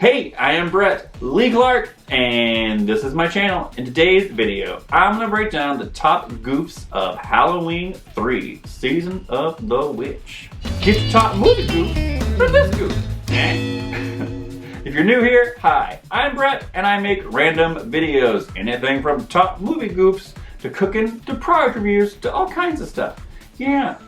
Hey, I am BrettLeeClark, and this is my channel. In today's video, I'm going to break down the top goofs of Halloween 3, Season of the Witch. Get your top movie goof for this goof, If you're new here, hi, I'm Brett, and I make random videos. Anything from top movie goofs, to cooking, to product reviews, to all kinds of stuff. Yeah.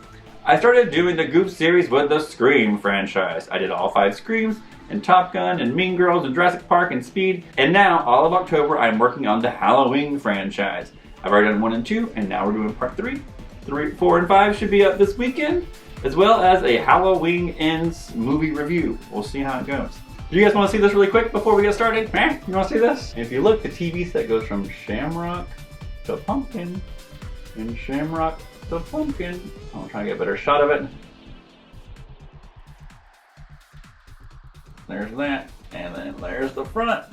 I started doing the Goof series with the Scream franchise. I did all 5 Screams, and Top Gun, and Mean Girls, and Jurassic Park, and Speed. And now, all of October, I'm working on the Halloween franchise. I've already done 1 and 2, and now we're doing part 3. 4, and 5 should be up this weekend, as well as a Halloween Ends movie review. We'll see how it goes. Do you guys want to see this really quick before we get started? You want to see this? If you look, the TV set goes from Shamrock to Pumpkin, and Shamrock to Pumpkin. I'll try to get a better shot of it. There's that, and then there's the front.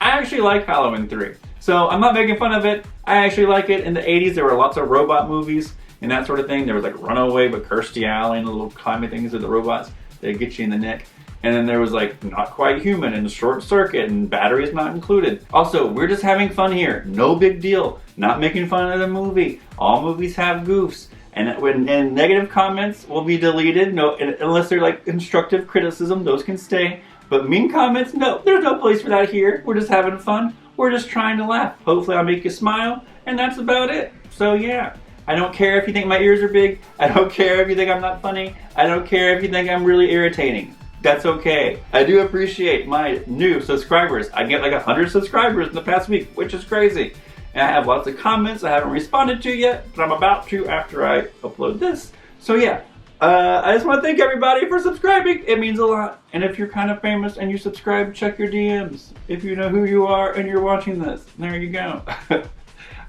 I actually like Halloween 3, so I'm not making fun of it. I actually like it. In the 80s, there were lots of robot movies and that sort of thing. There was like Runaway with Kirstie Alley and the little climbing things with the robots. They get you in the neck. And then there was like Not Quite Human and Short Circuit and Batteries Not Included. Also, we're just having fun here. No big deal. Not making fun of the movie. All movies have goofs. And negative comments will be deleted. No, unless they're like constructive criticism, those can stay. But mean comments, no, there's no place for that here. We're just having fun. We're just trying to laugh. Hopefully I'll make you smile, and that's about it. So yeah, I don't care if you think my ears are big. I don't care if you think I'm not funny. I don't care if you think I'm really irritating. That's okay. I do appreciate my new subscribers. I get like 100 subscribers in the past week, which is crazy. And I have lots of comments I haven't responded to yet, but I'm about to after I upload this. So yeah. I just want to thank everybody for subscribing. It means a lot. And if you're kind of famous and you subscribe, check your DMs. If you know who you are and you're watching this, there you go.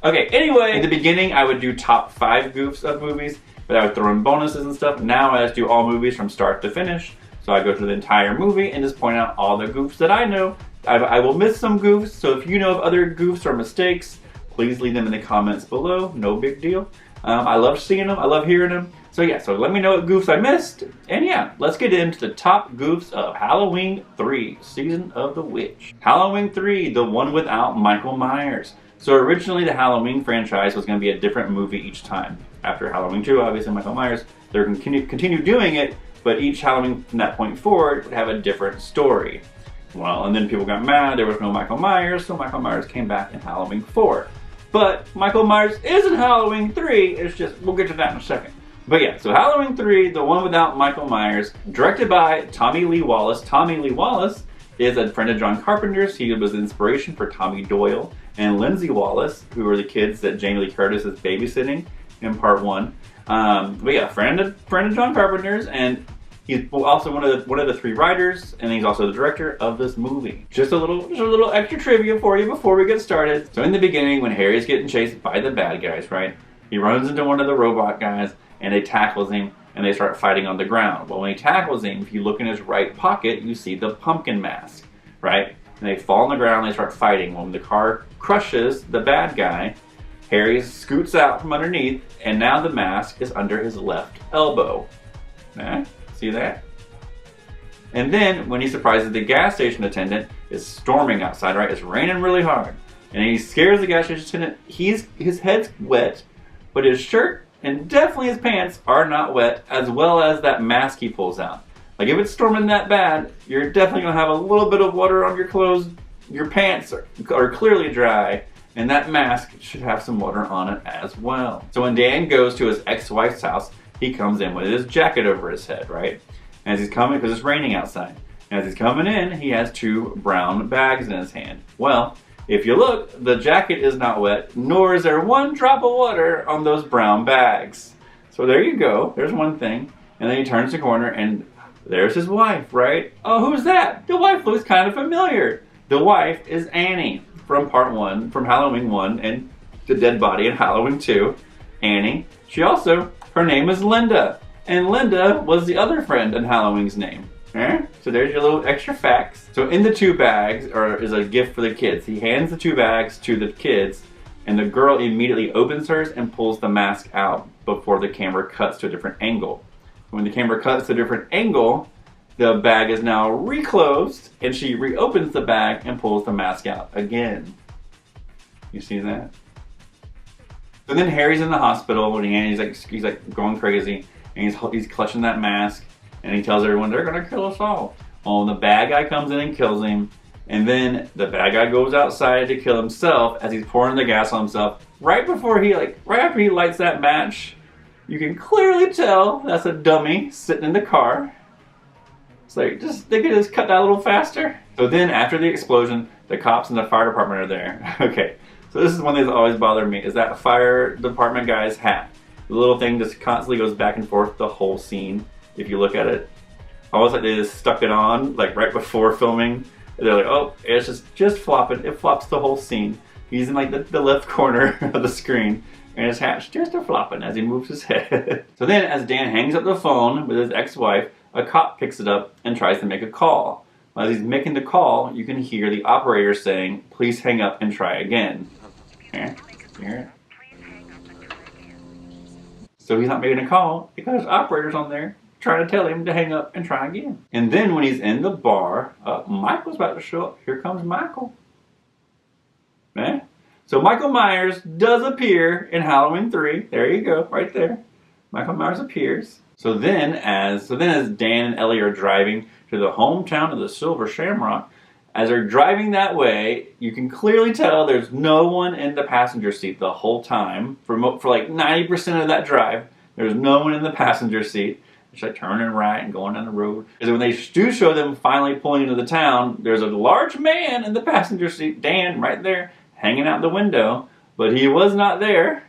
Okay, anyway, in the beginning I would do top 5 goofs of movies, but I would throw in bonuses and stuff. Now I just do all movies from start to finish. So I go through the entire movie and just point out all the goofs that I know. I will miss some goofs, so if you know of other goofs or mistakes, please leave them in the comments below. No big deal. I love seeing them. I love hearing them. So yeah, so let me know what goofs I missed. And yeah, let's get into the top goofs of Halloween 3, Season of the Witch. Halloween 3, the one without Michael Myers. So originally the Halloween franchise was going to be a different movie each time. After Halloween 2, obviously Michael Myers, they're going to continue doing it, but each Halloween from that point forward would have a different story. Well, and then people got mad, there was no Michael Myers, so Michael Myers came back in Halloween 4. But Michael Myers is in Halloween 3, it's just, we'll get to that in a second. But yeah, so Halloween 3, the one without Michael Myers, directed by Tommy Lee Wallace. Tommy Lee Wallace is a friend of John Carpenter's. He was the inspiration for Tommy Doyle and Lindsay Wallace, who were the kids that Jamie Lee Curtis is babysitting in part 1. But yeah, friend of John Carpenter's, and he's also one of the 3 writers, and he's also the director of this movie. Just a little extra trivia for you before we get started. So in the beginning, when Harry's getting chased by the bad guys, right? He runs into one of the robot guys, and they tackles him, and they start fighting on the ground. Well, when he tackles him, if you look in his right pocket, you see the pumpkin mask, right? And they fall on the ground, and they start fighting. When the car crushes the bad guy, Harry scoots out from underneath, and now the mask is under his left elbow. See that? And then, when he surprises the gas station attendant, it's storming outside, right? It's raining really hard. And he scares the gas station attendant. His head's wet, but his shirt and definitely his pants are not wet, as well as that mask he pulls out. Like, if it's storming that bad, you're definitely going to have a little bit of water on your clothes. Your pants are clearly dry, and that mask should have some water on it as well. So when Dan goes to his ex-wife's house, he comes in with his jacket over his head, right? And as he's coming, because it's raining outside, and as he's coming in, he has 2 brown bags in his hand. Well, if you look, the jacket is not wet, nor is there 1 drop of water on those brown bags. So there you go, there's one thing. And then he turns the corner and there's his wife, right? Oh, who's that? The wife looks kind of familiar. The wife is Annie from part 1, from Halloween 1, and the dead body in Halloween 2. Annie. Her name is Linda. And Linda was the other friend in Halloween's name. So there's your little extra facts. So in the 2 bags is a gift for the kids. He hands the 2 bags to the kids, and the girl immediately opens hers and pulls the mask out before the camera cuts to a different angle. When the camera cuts to a different angle, The bag is now reclosed, and she reopens the bag and pulls the mask out again. You see that? So then Harry's in the hospital, and he's like going crazy, and he's clutching that mask, and he tells everyone they're gonna kill us all. Oh, the bad guy comes in and kills him, and then the bad guy goes outside to kill himself as he's pouring the gas on himself. Right after he lights that match, you can clearly tell that's a dummy sitting in the car. It's like, they could just cut that a little faster. So then after the explosion, the cops and the fire department are there. Okay, so this is one thing that's always bothered me, is that fire department guy's hat. The little thing just constantly goes back and forth the whole scene, if you look at it. Almost like they just stuck it on, like right before filming. They're like, oh, it's just flopping. It flops the whole scene. He's in like the left corner of the screen, and his hat's just a-flopping as he moves his head. So then, as Dan hangs up the phone with his ex-wife, a cop picks it up and tries to make a call. As he's making the call, you can hear the operator saying, please hang up and try again. Hear it? So he's not making a call because operators on there trying to tell him to hang up and try again. And then when he's in the bar, Michael's about to show up. Here comes Michael. Eh? So Michael Myers does appear in Halloween 3. There you go, right there. Michael Myers appears. So then as Dan and Ellie are driving to the hometown of the Silver Shamrock, as they're driving that way, you can clearly tell there's no one in the passenger seat the whole time. For like 90% of that drive, there's no one in the passenger seat. It's like turning right and going down the road. Because when they do show them finally pulling into the town, there's a large man in the passenger seat, Dan, right there, hanging out the window. But he was not there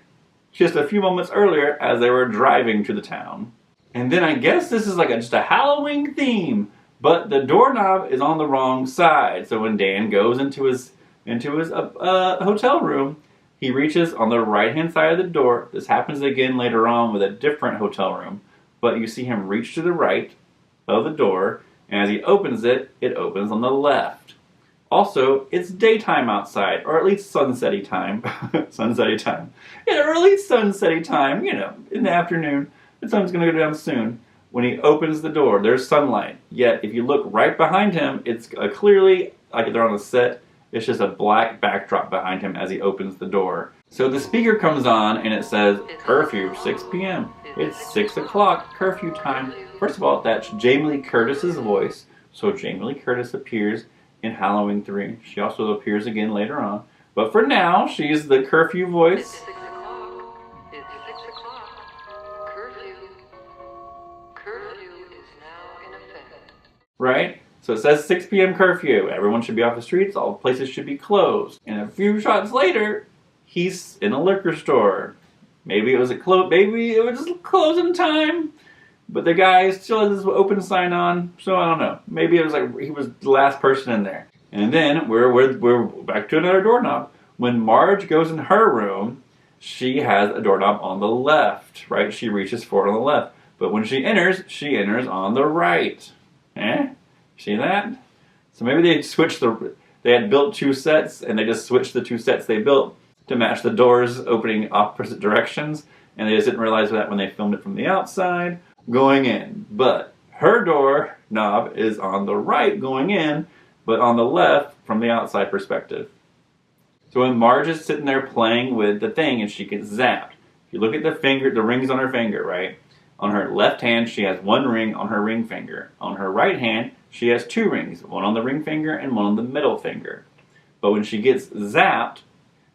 just a few moments earlier as they were driving to the town. And then I guess this is like just a Halloween theme, but the doorknob is on the wrong side. So when Dan goes into his hotel room, he reaches on the right-hand side of the door. This happens again later on with a different hotel room. But you see him reach to the right of the door, and as he opens it, it opens on the left. Also, it's daytime outside, or at least sunsetty time. Sunsetty time. Yeah, or at least sunsetty time, in the afternoon. The sun's going to go down soon. When he opens the door, there's sunlight. Yet, if you look right behind him, it's clearly, like they're on a set, it's just a black backdrop behind him as he opens the door. So the speaker comes on, and it says, curfew, 6 p.m. It's 6 o'clock, curfew time. First of all, that's Jamie Lee Curtis's voice. So Jamie Lee Curtis appears in Halloween 3. She also appears again later on. But for now, she's the curfew voice. It's 6 o'clock. It's 6 o'clock. Curfew. Curfew is now in effect. Right? So it says 6 p.m. curfew. Everyone should be off the streets. All places should be closed. And a few shots later, he's in a liquor store. Maybe it was just closing time, but the guy still has his open sign on, so I don't know. Maybe it was like he was the last person in there. And then we're back to another doorknob. When Marge goes in her room, she has a doorknob on the left, right? She reaches for it on the left. But when she enters on the right. See that? So maybe they had built two sets, and they just switched the two sets they built to match the doors opening opposite directions, and they just didn't realize that when they filmed it from the outside going in. But her door knob is on the right going in, but on the left from the outside perspective. So when Marge is sitting there playing with the thing and she gets zapped, if you look at the rings on her finger, right? On her left hand, she has one ring on her ring finger. On her right hand, she has two rings, one on the ring finger and one on the middle finger. But when she gets zapped,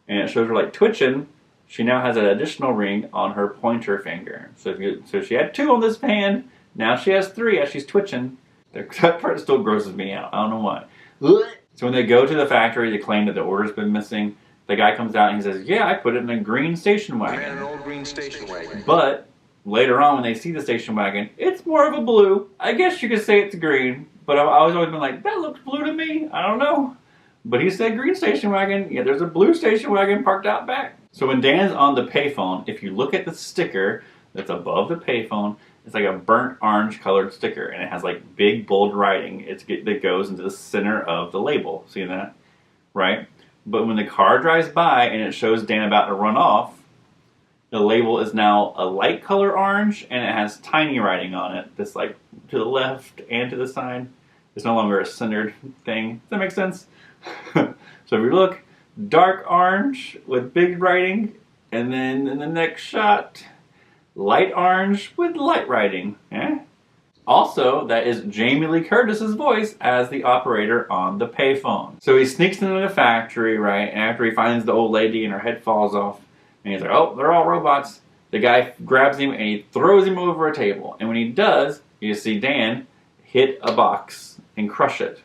and it shows her like twitching, she now has an additional ring on her pointer finger. So she had two on this hand, now she has three as she's twitching. That part still grosses me out. I don't know why. So when they go to the factory to claim that the order's been missing, the guy comes out and he says, yeah, I put it in a green station wagon. I ran an old green station wagon. But later on when they see the station wagon, it's more of a blue. I guess you could say it's green, but I've always been like, that looks blue to me. I don't know. But he said green station wagon. Yeah, there's a blue station wagon parked out back. So when Dan's on the payphone, if you look at the sticker that's above the payphone, it's like a burnt orange colored sticker, and it has like big bold writing that goes into the center of the label. See that? Right? But when the car drives by and it shows Dan about to run off, The label is now a light color orange, and it has tiny writing on it. That's like to the left and to the side. It's no longer a centered thing. Does that make sense? So if you look, dark orange with big writing, and then in the next shot, light orange with light writing. Yeah? Also, that is Jamie Lee Curtis's voice as the operator on the payphone. So he sneaks into the factory, right? And after he finds the old lady and her head falls off, and he's like, oh, they're all robots. The guy grabs him and he throws him over a table. And when he does, you see Dan hit a box and crush it.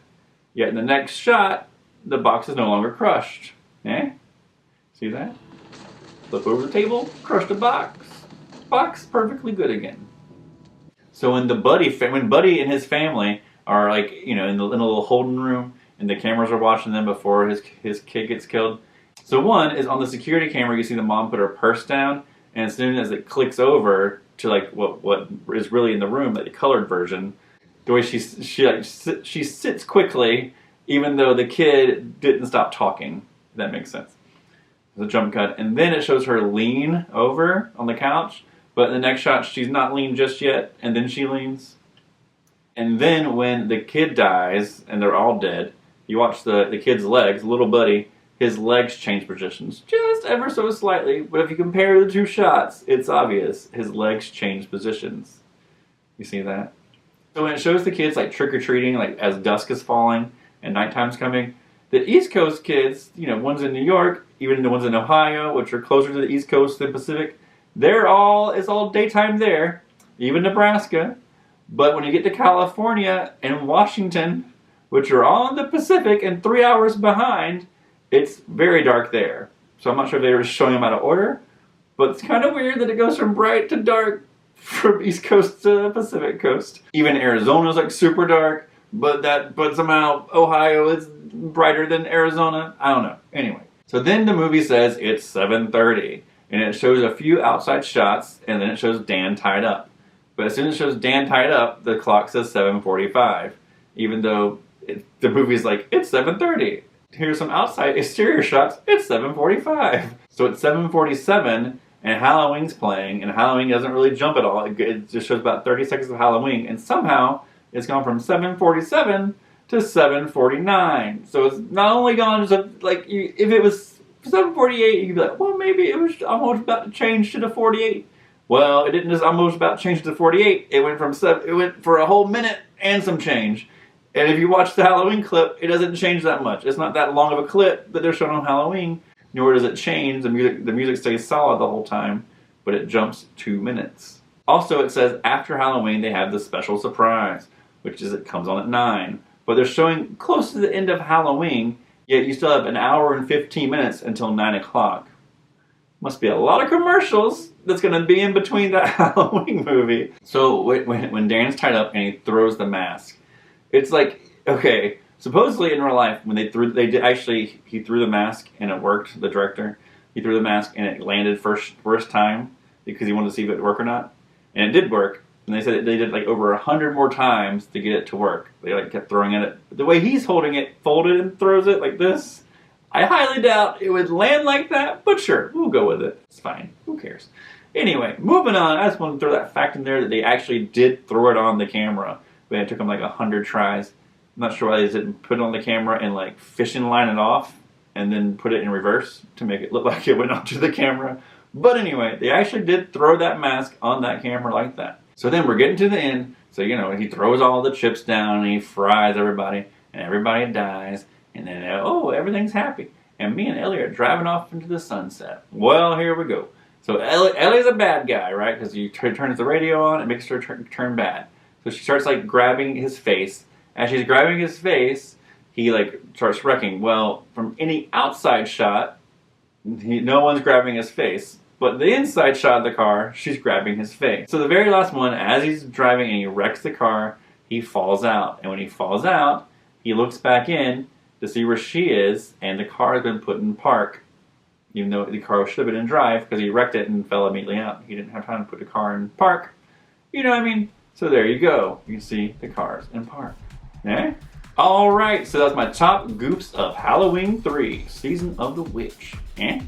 Yet in the next shot, the box is no longer crushed. Eh? See that? Flip over the table, crush the box. Box perfectly good again. So when Buddy and his family are like, in a little holding room, and the cameras are watching them before his kid gets killed. So one is on the security camera, you see the mom put her purse down, and as soon as it clicks over to like what is really in the room, like the colored version, the way she sits quickly, even though the kid didn't stop talking. If that makes sense. The jump cut, and then it shows her lean over on the couch. But in the next shot, she's not lean just yet, and then she leans. And then when the kid dies, and they're all dead, you watch the kid's legs, little buddy, his legs change positions just ever so slightly. But if you compare the two shots, it's obvious. His legs change positions. You see that? So when it shows the kids like trick-or-treating, like as dusk is falling and nighttime's coming, the East Coast kids, ones in New York, even the ones in Ohio, which are closer to the East Coast than Pacific, it's all daytime there, even Nebraska. But when you get to California and Washington, which are all in the Pacific and 3 hours behind, it's very dark there. So I'm not sure if they were showing them out of order, but it's kind of weird that it goes from bright to dark from East Coast to Pacific Coast. Even Arizona's like super dark, but somehow Ohio is brighter than Arizona. I don't know. Anyway, so then the movie says it's 7:30. And it shows a few outside shots, and then it shows Dan tied up. But as soon as it shows Dan tied up, the clock says 7:45. Even though the movie's like, it's 7:30. Here's some outside exterior shots, it's 7:45. So it's 7:47, and Halloween's playing, and Halloween doesn't really jump at all. It just shows about 30 seconds of Halloween, and somehow it's gone from 7:47 to 7:49. So it's not only gone, if it was 7:48, you'd be like, well, maybe it was almost about to change to the 48. Well, it didn't just almost about change to 48. It went for a whole minute and some change. And if you watch the Halloween clip, it doesn't change that much. It's not that long of a clip that they're showing on Halloween, nor does it change. The music stays solid the whole time, but it jumps 2 minutes. Also, it says after Halloween, they have the special surprise, which is it comes on at 9. But they're showing close to the end of Halloween, yet you still have an hour and 15 minutes until 9 o'clock. Must be a lot of commercials that's going to be in between that Halloween movie. So when Dan's tied up and he throws the mask, it's like, okay, supposedly in real life, when he threw the mask and it worked, the director, he threw the mask and it landed first time because he wanted to see if it would work or not. And it did work. And they said they did like over 100 more times to get it to work. They kept throwing at it. But the way he's holding it, folded and throws it like this, I highly doubt it would land like that. But sure, we'll go with it. It's fine. Who cares? Anyway, moving on. I just want to throw that fact in there that they actually did throw it on the camera. But it took them like 100 tries. I'm not sure why they didn't put it on the camera and like fishing line it off and then put it in reverse to make it look like it went onto the camera. But anyway, they actually did throw that mask on that camera like that. So then we're getting to the end. So, he throws all the chips down and he fries everybody. And everybody dies. And then, everything's happy. And me and Ellie are driving off into the sunset. Well, here we go. So Ellie's a bad guy, right? Because you turns the radio on, it makes her turn bad. So she starts, grabbing his face. As she's grabbing his face, he, starts wrecking. Well, from any outside shot, no one's grabbing his face. But the inside shot of the car, she's grabbing his face. So the very last one, as he's driving and he wrecks the car, he falls out. And when he falls out, he looks back in to see where she is, and the car has been put in park. Even though the car should have been in drive, because he wrecked it and fell immediately out. He didn't have time to put the car in park. You know what I mean? So there you go. You can see the cars in park. Eh? Alright, so that's my top goofs of Halloween 3, Season of the Witch. Eh?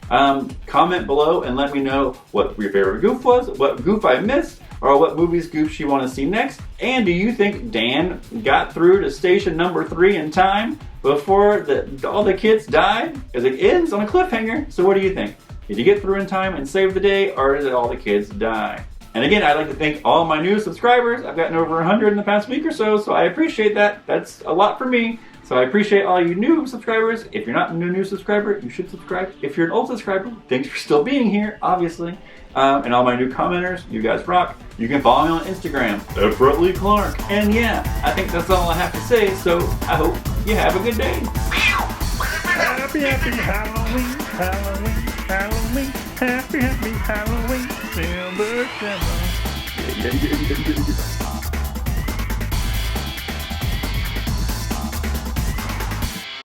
Comment below and let me know what your favorite goof was, what goof I missed, or what movies goofs you want to see next. And do you think Dan got through to station number 3 in time before all the kids died? Because it ends on a cliffhanger. So what do you think? Did you get through in time and save the day, or did all the kids die? And again, I'd like to thank all my new subscribers. I've gotten over 100 in the past week or so I appreciate that. That's a lot for me. So I appreciate all you new subscribers. If you're not a new subscriber, you should subscribe. If you're an old subscriber, thanks for still being here, obviously. And all my new commenters, you guys rock. You can follow me on Instagram, @BrettLeeClark. And yeah, I think that's all I have to say, so I hope you have a good day. Happy, happy Halloween, Halloween, Halloween, happy, happy Halloween, Silver Summer. Yeah.